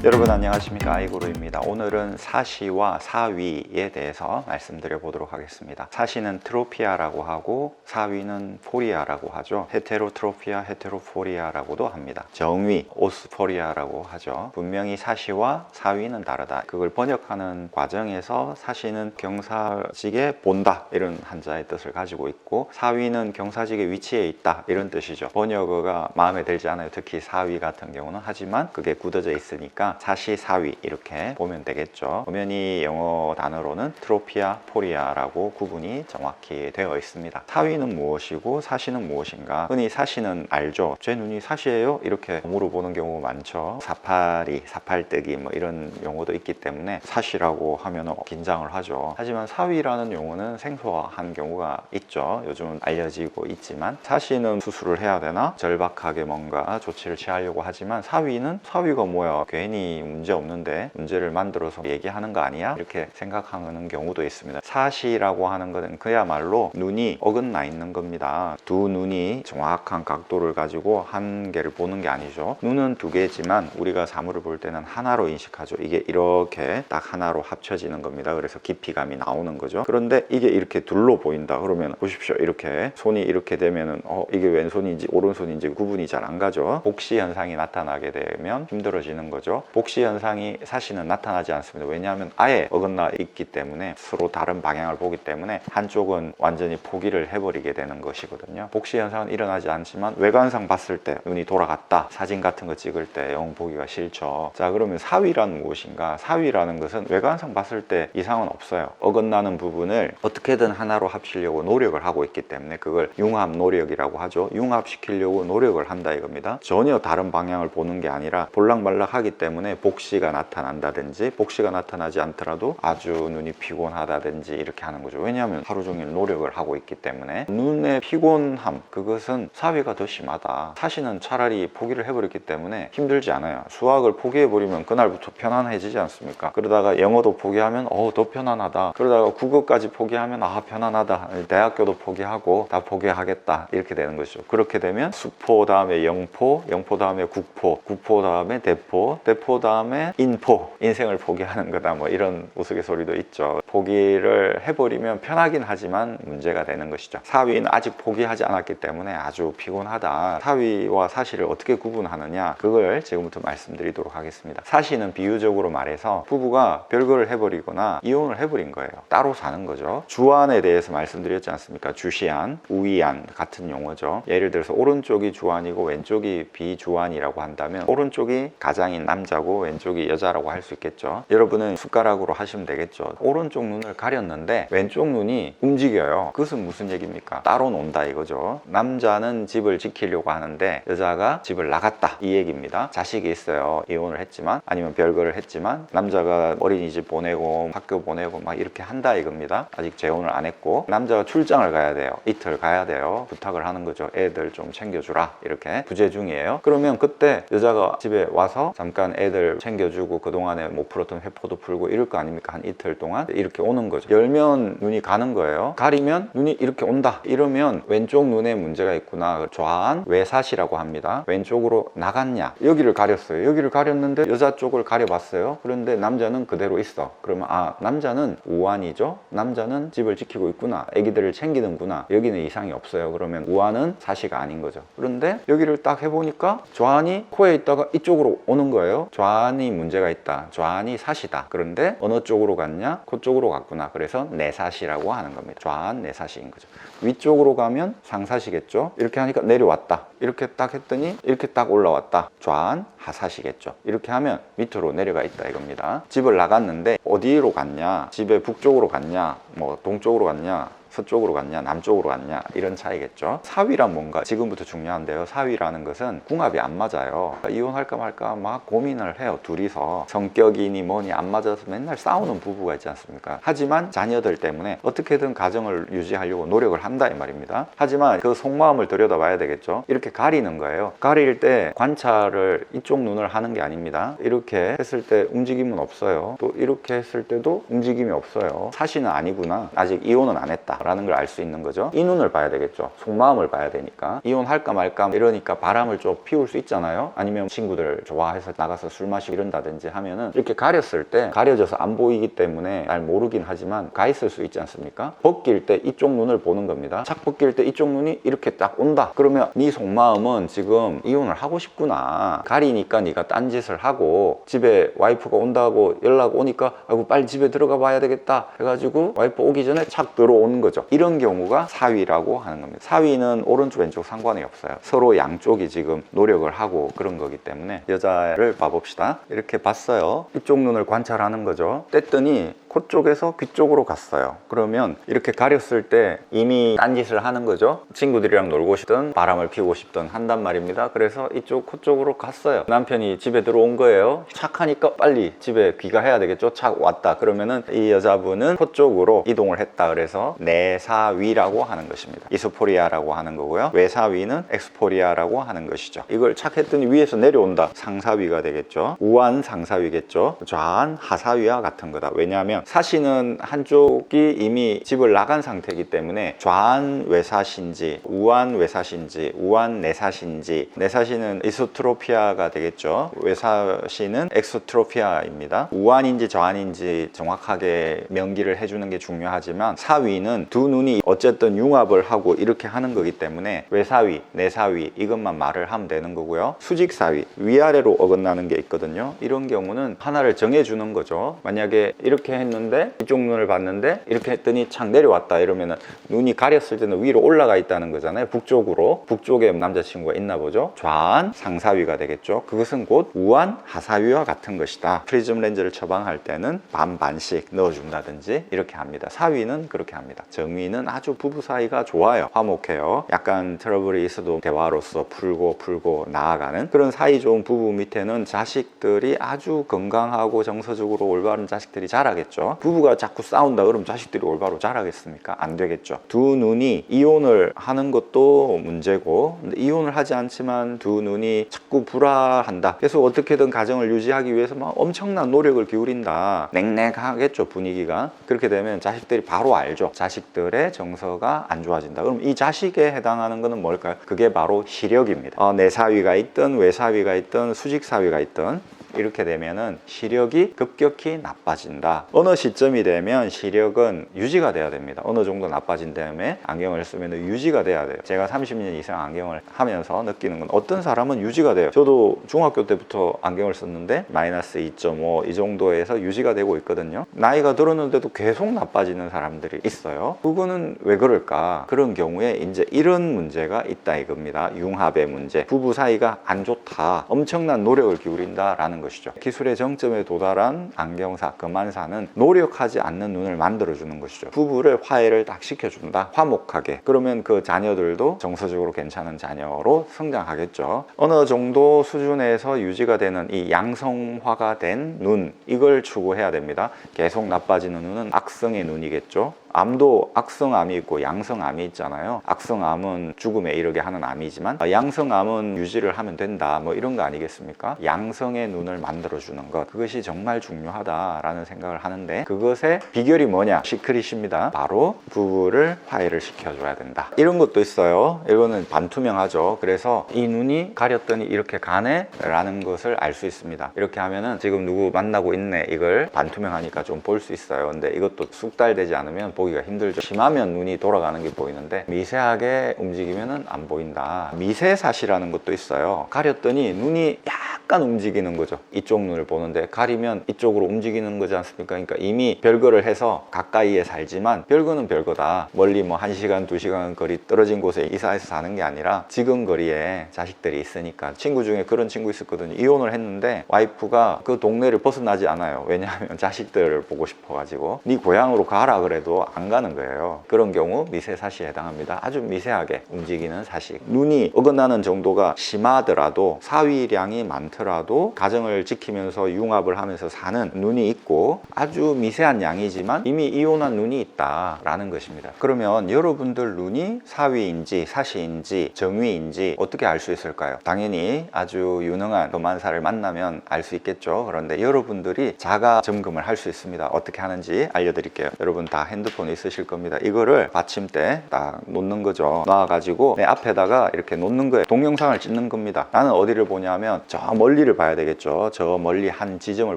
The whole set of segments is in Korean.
여러분 안녕하십니까, 아이구루입니다. 오늘은 사시와 사위에 대해서 말씀드려 보도록 하겠습니다. 사시는 트로피아라고 하고 사위는 포리아라고 하죠. 헤테로트로피아, 헤테로포리아라고도 합니다. 정위, 오스포리아라고 하죠. 분명히 사시와 사위는 다르다. 그걸 번역하는 과정에서 사시는 경사직에 본다 이런 한자의 뜻을 가지고 있고, 사위는 경사직의 위치에 있다 이런 뜻이죠. 번역어가 마음에 들지 않아요. 특히 사위 같은 경우는. 하지만 그게 굳어져 있으니까 사시, 사위 이렇게 보면 되겠죠. 엄연히 영어 단어로는 트로피아, 포리아라고 구분이 정확히 되어 있습니다. 사위는 무엇이고 사시는 무엇인가? 흔히 사시는 알죠. 제 눈이 사시예요? 이렇게 물어보는 경우가 많죠. 사파리, 사팔뜨기 뭐 이런 용어도 있기 때문에 사시라고 하면 긴장을 하죠. 하지만 사위라는 용어는 생소한 경우가 있죠. 요즘은 알려지고 있지만, 사시는 수술을 해야 되나? 절박하게 뭔가 조치를 취하려고 하지만, 사위가 뭐야? 괜히 문제 없는데 문제를 만들어서 얘기하는 거 아니야? 이렇게 생각하는 경우도 있습니다. 사시라고 하는 것은 그야말로 눈이 어긋나 있는 겁니다. 두 눈이 정확한 각도를 가지고 한 개를 보는 게 아니죠. 눈은 두 개지만 우리가 사물을 볼 때는 하나로 인식하죠. 이게 이렇게 딱 하나로 합쳐지는 겁니다. 그래서 깊이감이 나오는 거죠. 그런데 이게 이렇게 둘로 보인다 그러면 보십시오. 이렇게 손이 이렇게 되면은 이게 왼손인지 오른손인지 구분이 잘 안 가죠. 복시 현상이 나타나게 되면 힘들어지는 거죠. 복시 현상이 사시는 나타나지 않습니다. 왜냐하면 아예 어긋나 있기 때문에, 서로 다른 방향을 보기 때문에 한쪽은 완전히 포기를 해버리게 되는 것이거든요. 복시 현상은 일어나지 않지만 외관상 봤을 때 눈이 돌아갔다, 사진 같은 거 찍을 때 영 보기가 싫죠. 자, 그러면 사위란 무엇인가? 사위라는 것은 외관상 봤을 때 이상은 없어요. 어긋나는 부분을 어떻게든 하나로 합치려고 노력을 하고 있기 때문에 그걸 융합 노력이라고 하죠. 융합시키려고 노력을 한다 이겁니다. 전혀 다른 방향을 보는 게 아니라 볼락말락하기 때문에 복시가 나타난다든지, 복시가 나타나지 않더라도 아주 눈이 피곤하다든지 이렇게 하는 거죠. 왜냐하면 하루 종일 노력을 하고 있기 때문에. 눈의 피곤함, 그것은 사위가 더 심하다. 사시는 차라리 포기를 해버렸기 때문에 힘들지 않아요. 수학을 포기해버리면 그날부터 편안해지지 않습니까? 그러다가 영어도 포기하면 더 편안하다. 그러다가 국어까지 포기하면 편안하다. 대학교도 포기하고 다 포기하겠다 이렇게 되는 것이죠. 그렇게 되면 수포 다음에 영포, 영포 다음에 국포, 국포 다음에 대포, 대포 다음에 인포, 인생을 포기하는 거다 뭐 이런 우스갯소리도 있죠. 포기를 해버리면 편하긴 하지만 문제가 되는 것이죠. 사위는 아직 포기하지 않았기 때문에 아주 피곤하다. 사위와 사시를 어떻게 구분하느냐, 그걸 지금부터 말씀드리도록 하겠습니다. 사시는 비유적으로 말해서 부부가 별거를 해버리거나 이혼을 해버린 거예요. 따로 사는 거죠. 주안에 대해서 말씀드렸지 않습니까? 주시안, 우이안 같은 용어죠. 예를 들어서 오른쪽이 주안이고 왼쪽이 비주안이라고 한다면 오른쪽이 가장인 남자고 왼쪽이 여자라고 할 수 있겠죠. 여러분은 숟가락으로 하시면 되겠죠. 오른쪽 눈을 가렸는데 왼쪽 눈이 움직여요. 그것은 무슨 얘기입니까? 따로 논다 이거죠. 남자는 집을 지키려고 하는데 여자가 집을 나갔다 이 얘기입니다. 자식이 있어요. 이혼을 했지만, 아니면 별거를 했지만 남자가 어린이집 보내고 학교 보내고 막 이렇게 한다 이겁니다. 아직 재혼을 안 했고 남자가 출장을 가야 돼요. 이틀 가야 돼요. 부탁을 하는 거죠. 애들 좀 챙겨주라 이렇게 부재 중이에요. 그러면 그때 여자가 집에 와서 잠깐 애들 챙겨주고 그동안에 못 풀었던 회포도 풀고 이럴 거 아닙니까? 한 이틀 동안 이렇게 오는 거죠. 열면 눈이 가는 거예요. 가리면 눈이 이렇게 온다. 이러면 왼쪽 눈에 문제가 있구나. 좌안 외사시라고 합니다. 왼쪽으로 나갔냐, 여기를 가렸어요. 여기를 가렸는데 여자 쪽을 가려봤어요. 그런데 남자는 그대로 있어. 그러면 남자는 우안이죠. 남자는 집을 지키고 있구나, 애기들을 챙기는구나, 여기는 이상이 없어요. 그러면 우안은 사시가 아닌 거죠. 그런데 여기를 딱 해보니까 좌안이 코에 있다가 이쪽으로 오는 거예요. 좌안이 문제가 있다, 좌안이 사시다. 그런데 어느 쪽으로 갔냐? 그쪽으로 갔구나. 그래서 내사시라고 하는 겁니다. 좌안 내사시인 거죠. 위쪽으로 가면 상사시겠죠. 이렇게 하니까 내려왔다. 이렇게 딱 했더니 이렇게 딱 올라왔다. 좌안 하사시겠죠. 이렇게 하면 밑으로 내려가 있다 이겁니다. 집을 나갔는데 어디로 갔냐? 집에 북쪽으로 갔냐, 뭐 동쪽으로 갔냐, 서쪽으로 갔냐, 남쪽으로 갔냐, 이런 차이겠죠. 사위란 뭔가 지금부터 중요한데요. 사위라는 것은 궁합이 안 맞아요. 이혼할까 말까 막 고민을 해요. 둘이서 성격이니 뭐니 안 맞아서 맨날 싸우는 부부가 있지 않습니까? 하지만 자녀들 때문에 어떻게든 가정을 유지하려고 노력을 한다 이 말입니다. 하지만 그 속마음을 들여다봐야 되겠죠. 이렇게 가리는 거예요. 가릴 때 관찰을 이쪽 눈을 하는 게 아닙니다. 이렇게 했을 때 움직임은 없어요. 또 이렇게 했을 때도 움직임이 없어요. 사시는 아니구나, 아직 이혼은 안 했다, 라는 걸 알 수 있는 거죠. 이 눈을 봐야 되겠죠. 속마음을 봐야 되니까. 이혼할까 말까 이러니까 바람을 좀 피울 수 있잖아요. 아니면 친구들 좋아해서 나가서 술 마시고 이런다든지 하면은 이렇게 가렸을 때 가려져서 안 보이기 때문에 잘 모르긴 하지만 가 있을 수 있지 않습니까? 벗길 때 이쪽 눈을 보는 겁니다. 착 벗길 때 이쪽 눈이 이렇게 딱 온다. 그러면 네 속마음은 지금 이혼을 하고 싶구나. 가리니까 네가 딴짓을 하고 집에 와이프가 온다고 연락 오니까 아이고 빨리 집에 들어가 봐야 되겠다 해가지고 와이프 오기 전에 착 들어오는 거죠. 이런 경우가 사위라고 하는 겁니다. 사위는 오른쪽 왼쪽 상관이 없어요. 서로 양쪽이 지금 노력을 하고 그런 거기 때문에 여자를 봐봅시다. 이렇게 봤어요. 이쪽 눈을 관찰하는 거죠. 뗐더니 코 쪽에서 귀 쪽으로 갔어요. 그러면 이렇게 가렸을 때 이미 딴짓을 하는 거죠. 친구들이랑 놀고 싶든 바람을 피우고 싶든 한단 말입니다. 그래서 이쪽 코 쪽으로 갔어요. 남편이 집에 들어온 거예요. 착하니까 빨리 집에 귀가해야 되겠죠. 착 왔다 그러면은 이 여자분은 코 쪽으로 이동을 했다. 그래서 내사위라고 하는 것입니다. 이소포리아라고 하는 거고요. 외사위는 엑스포리아라고 하는 것이죠. 이걸 착 했더니 위에서 내려온다. 상사위가 되겠죠. 우한 상사위겠죠. 좌한 하사위와 같은 거다. 왜냐하면 사시는 한쪽이 이미 집을 나간 상태이기 때문에 좌한 외사신지 우한 외사신지 우한 내사신지, 내사시는 이소트로피아가 되겠죠. 외사시는 엑소트로피아입니다. 우한인지 좌한인지 정확하게 명기를 해주는 게 중요하지만 사위는 두 눈이 어쨌든 융합을 하고 이렇게 하는 거기 때문에 외사위, 내사위 이것만 말을 하면 되는 거고요. 수직사위, 위아래로 어긋나는 게 있거든요. 이런 경우는 하나를 정해주는 거죠. 만약에 이렇게 했는데 이쪽 눈을 봤는데 이렇게 했더니 착 내려왔다 이러면은 눈이 가렸을 때는 위로 올라가 있다는 거잖아요. 북쪽으로. 북쪽에 남자친구가 있나 보죠. 좌한 상사위가 되겠죠. 그것은 곧 우한 하사위와 같은 것이다. 프리즘 렌즈를 처방할 때는 반반씩 넣어준다든지 이렇게 합니다. 사위는 그렇게 합니다. 정위는 아주 부부 사이가 좋아요. 화목해요. 약간 트러블이 있어도 대화로서 풀고 나아가는 그런 사이 좋은 부부 밑에는 자식들이 아주 건강하고 정서적으로 올바른 자식들이 자라겠죠. 부부가 자꾸 싸운다 그러면 자식들이 올바로 자라겠습니까? 안 되겠죠. 두 눈이 이혼을 하는 것도 문제고, 근데 이혼을 하지 않지만 두 눈이 자꾸 불화한다. 계속 어떻게든 가정을 유지하기 위해서 막 엄청난 노력을 기울인다. 냉랭하겠죠, 분위기가. 그렇게 되면 자식들이 바로 알죠. 자식들의 정서가 안 좋아진다. 그럼 이 자식에 해당하는 거는 뭘까요? 그게 바로 시력입니다. 내사위가 있든 외사위가 있든 수직사위가 있든 이렇게 되면은 시력이 급격히 나빠진다. 어느 시점이 되면 시력은 유지가 돼야 됩니다. 어느 정도 나빠진 다음에 안경을 쓰면 유지가 돼야 돼요. 제가 30년 이상 안경을 하면서 느끼는 건 어떤 사람은 유지가 돼요. 저도 중학교 때부터 안경을 썼는데 마이너스 2.5 이 정도에서 유지가 되고 있거든요. 나이가 들었는데도 계속 나빠지는 사람들이 있어요. 그거는 왜 그럴까? 그런 경우에 이제 이런 문제가 있다 이겁니다. 융합의 문제. 부부 사이가 안 좋다. 엄청난 노력을 기울인다라는 것이죠. 기술의 정점에 도달한 안경사, 금안사는 노력하지 않는 눈을 만들어주는 것이죠. 부부를 화해를 딱 시켜준다. 화목하게. 그러면 그 자녀들도 정서적으로 괜찮은 자녀로 성장하겠죠. 어느 정도 수준에서 유지가 되는 이 양성화가 된 눈, 이걸 추구해야 됩니다. 계속 나빠지는 눈은 악성의 눈이겠죠. 암도 악성암이 있고 양성암이 있잖아요. 악성암은 죽음에 이르게 하는 암이지만 양성암은 유지를 하면 된다, 뭐 이런 거 아니겠습니까? 양성의 눈을 만들어주는 것, 그것이 정말 중요하다라는 생각을 하는데, 그것의 비결이 뭐냐? 시크릿입니다. 바로 부부를 화해를 시켜줘야 된다. 이런 것도 있어요. 이거는 반투명하죠. 그래서 이 눈이 가렸더니 이렇게 가네? 라는 것을 알 수 있습니다. 이렇게 하면은 지금 누구 만나고 있네, 이걸 반투명하니까 좀 볼 수 있어요. 근데 이것도 숙달되지 않으면 보기가 힘들죠. 심하면 눈이 돌아가는 게 보이는데 미세하게 움직이면 안 보인다. 미세사시라는 것도 있어요. 가렸더니 눈이 약간 움직이는 거죠. 이쪽 눈을 보는데 가리면 이쪽으로 움직이는 거지 않습니까? 그러니까 이미 별거를 해서 가까이에 살지만 별거는 별거다. 멀리 뭐 1시간, 2시간 거리 떨어진 곳에 이사해서 사는 게 아니라 지금 거리에 자식들이 있으니까. 친구 중에 그런 친구 있었거든요. 이혼을 했는데 와이프가 그 동네를 벗어나지 않아요. 왜냐하면 자식들을 보고 싶어가지고 네 고향으로 가라 그래도 안 가는 거예요. 그런 경우 미세사시에 해당합니다. 아주 미세하게 움직이는 사시. 눈이 어긋나는 정도가 심하더라도, 사위량이 많더라도 가정을 지키면서 융합을 하면서 사는 눈이 있고, 아주 미세한 양이지만 이미 이혼한 눈이 있다라는 것입니다. 그러면 여러분들 눈이 사위인지 사시인지 정위인지 어떻게 알 수 있을까요? 당연히 아주 유능한 금안사를 만나면 알 수 있겠죠. 그런데 여러분들이 자가 점검을 할 수 있습니다. 어떻게 하는지 알려드릴게요. 여러분 다 핸드폰 스마트폰 있으실 겁니다. 이거를 받침대 딱 놓는 거죠. 놔가지고 내 앞에다가 이렇게 놓는 거예요. 동영상을 찍는 겁니다. 나는 어디를 보냐면 저 멀리를 봐야 되겠죠. 저 멀리 한 지점을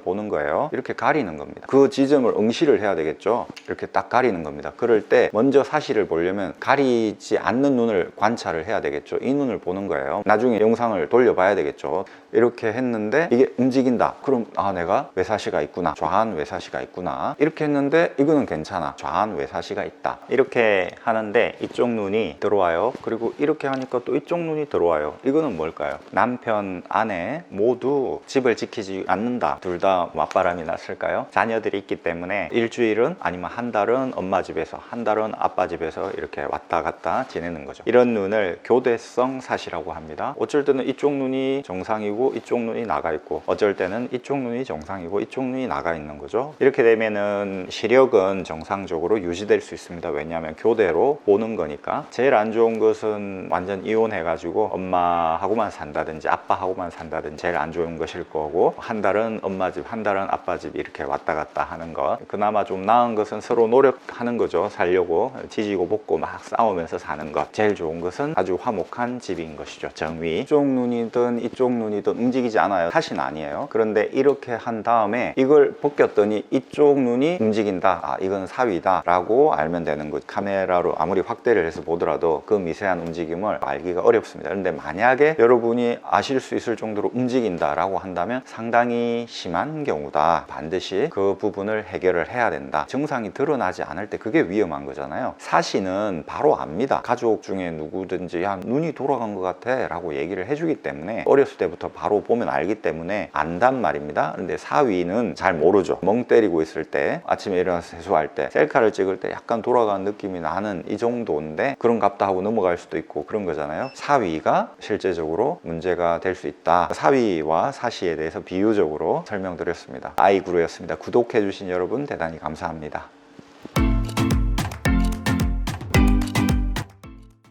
보는 거예요. 이렇게 가리는 겁니다. 그 지점을 응시를 해야 되겠죠. 이렇게 딱 가리는 겁니다. 그럴 때 먼저 사실을 보려면 가리지 않는 눈을 관찰을 해야 되겠죠. 이 눈을 보는 거예요. 나중에 영상을 돌려봐야 되겠죠. 이렇게 했는데 이게 움직인다. 그럼 내가 외사시가 있구나. 좌한 외사시가 있구나. 이렇게 했는데 이거는 괜찮아. 좌한 외사시가 있다. 이렇게 하는데 이쪽 눈이 들어와요. 그리고 이렇게 하니까 또 이쪽 눈이 들어와요. 이거는 뭘까요? 남편, 아내 모두 집을 지키지 않는다. 둘 다 맞바람이 났을까요? 자녀들이 있기 때문에 일주일은 아니면 한 달은 엄마 집에서, 한 달은 아빠 집에서 이렇게 왔다 갔다 지내는 거죠. 이런 눈을 교대성 사시라고 합니다. 어쩔 때는 이쪽 눈이 정상이고 이쪽 눈이 나가 있고, 어쩔 때는 이쪽 눈이 정상이고 이쪽 눈이 나가 있는 거죠. 이렇게 되면은 시력은 정상적으로 유지될 수 있습니다. 왜냐하면 교대로 보는 거니까. 제일 안 좋은 것은 완전 이혼해가지고 엄마하고만 산다든지 아빠하고만 산다든지 제일 안 좋은 것일 거고, 한 달은 엄마 집, 한 달은 아빠 집 이렇게 왔다 갔다 하는 것. 그나마 좀 나은 것은 서로 노력하는 거죠. 살려고 지지고 볶고 막 싸우면서 사는 것. 제일 좋은 것은 아주 화목한 집인 것이죠. 정위. 이쪽 눈이든 이쪽 눈이든 움직이지 않아요. 사실 아니에요. 그런데 이렇게 한 다음에 이걸 벗겼더니 이쪽 눈이 움직인다. 이건 사위다 라고 알면 되는 거죠. 카메라로 아무리 확대를 해서 보더라도 그 미세한 움직임을 알기가 어렵습니다. 그런데 만약에 여러분이 아실 수 있을 정도로 움직인다 라고 한다면 상당히 심한 경우다. 반드시 그 부분을 해결을 해야 된다. 증상이 드러나지 않을 때 그게 위험한 거잖아요. 사시는 바로 압니다. 가족 중에 누구든지 눈이 돌아간 것 같아 라고 얘기를 해주기 때문에, 어렸을 때부터 바로 보면 알기 때문에 안단 말입니다. 근데 사위는 잘 모르죠. 멍 때리고 있을 때, 아침에 일어나서 세수할 때, 셀카를 찍을 때 약간 돌아가는 느낌이 나는 이 정도인데 그런갑다 하고 넘어갈 수도 있고 그런 거잖아요. 사위가 실제적으로 문제가 될 수 있다. 사위와 사시에 대해서 비유적으로 설명드렸습니다. 아이구루였습니다. 구독해주신 여러분 대단히 감사합니다.